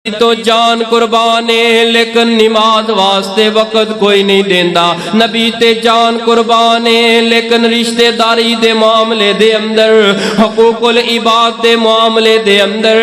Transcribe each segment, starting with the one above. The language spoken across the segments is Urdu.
تو جان قربانے لیکن نماز واسطے وقت کوئی نہیں دیندا. نبی تے جان قربانے لیکن رشتہ داری دے معاملے دے اندر, حقوق العباد دے معاملے دے اندر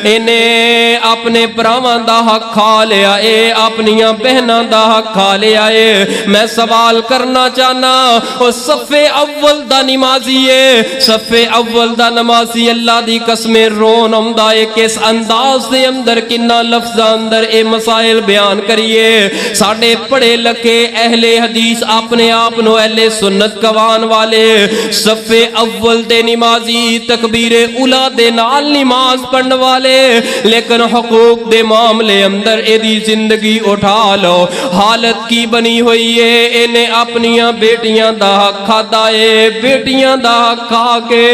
انہیں اپنے پراواں دا حق کھا لیا اے, اپنیاں بہناں دا حق کھا لیا اے. میں سوال کرنا چاہنا, او صف اول دا نمازی ہے, صف اول دا نمازی اللہ دی قسم رون آمدا ہے کس انداز دے اندر کنا لفظ اندر اے مسائل بیان کریے. ساڑھے پڑھے لکھے اہل حدیث اپنے آپ نو اہل سنت قوان والے, صف اول دے نمازی, تکبیر اولا دے نال نماز پڑھن والے, لیکن حقوق دے معاملے اندر اے دی زندگی اٹھا لو. حالت کی بنی ہوئی ہے, انہیں اپنیاں بیٹیاں دا حق کھادا ہے, بیٹیاں دا حق کھا کے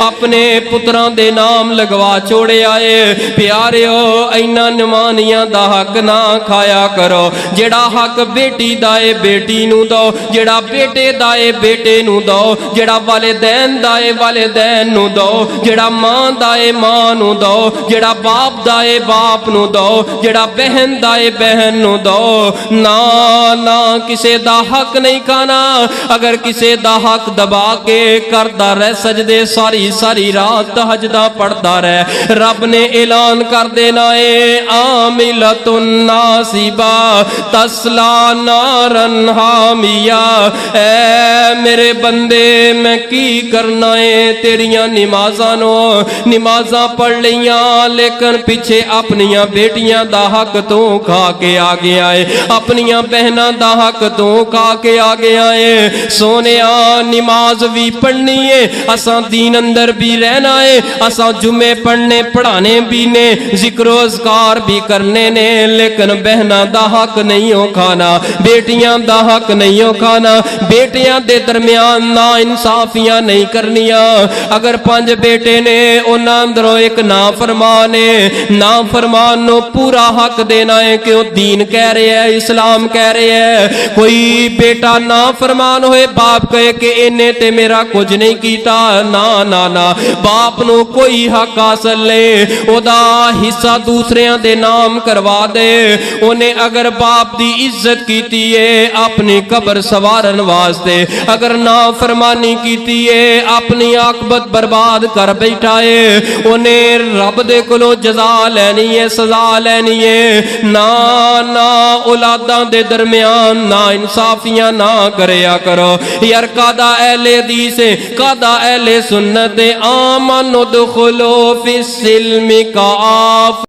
اپنے پتران دے نام لگوا چھوڑے آئے. پیاریو اینا نمانیاں دا حق نہ کھایا کرو. جڑا حق بیٹی دائے بیٹی نو دو, جڑا بیٹے دائے بیٹے نو دو, جڑا والدین دائے والدین نو دو, جڑا ماں دائے ماں نو دو, جڑا باپ دائے باپ نو دو, جڑا بہن دائے بہن نو دو. نا کسے دا حق نہیں کھانا. اگر کسے دا حق دبا کے کردہ رہ سجدے ساری ساری رات تہجدہ پڑھتا رہ, رب نے اعلان کر دینا ہے عاملۃ ناصبہ تسلا نارن حامیہ. اے میرے بندے میں کی کرنا ہے, تیریاں نمازاں نو نمازاں پڑھ لیاں لیکن پیچھے اپنیاں بیٹیاں دا حق تو کھا کے آگے آئے, اپنیاں بہناں دا حق تو کھا کے آگے آئے. سونیاں نماز بھی پڑھنی ہے, اساں دین اندر بھی رہنا ہے, اساں جمعے پڑھنے پڑھانے بھی نے, ذکر و اذکار بھی کرنے نے, لیکن بہناں دا حق نہیں ہو کھانا, بیٹیاں دا حق نہیں ہو کھانا. بیٹیاں دے درمیان نا انصافیاں نہیں کرنیاں. اگر 5 بیٹے نے انہاں اندروں ایک نافرمان ہے, نافرمان نو پورا حق دینا ہے کہ وہ دین کہہ رہے ہیں, اسلام کہہ رہے ہیں. کوئی بیٹا نافرمان ہوئے, باپ کہے کہ انہیں تے میرا کچھ نہیں کیتا, نا باپ نو کوئی حق حاصل لے, او دا حصہ دوسریاں دے نام کروا دے. انہیں اگر باپ دی عزت کیتی ہے اپنی قبر سوارن واسطے, اگر نافرمانی کیتی ہے اپنی عاقبت برباد کر بیٹھا ہے, انہیں رب دے کلو جزا لینی ہے, سزا لینی ہے. نا اولاداں دے درمیان نا انصافیاں نہ کریا کرو. یار قادہ اہل حدیث ہے, قادہ اہل سنت, آمن ادخلوا فی السلم کافہ.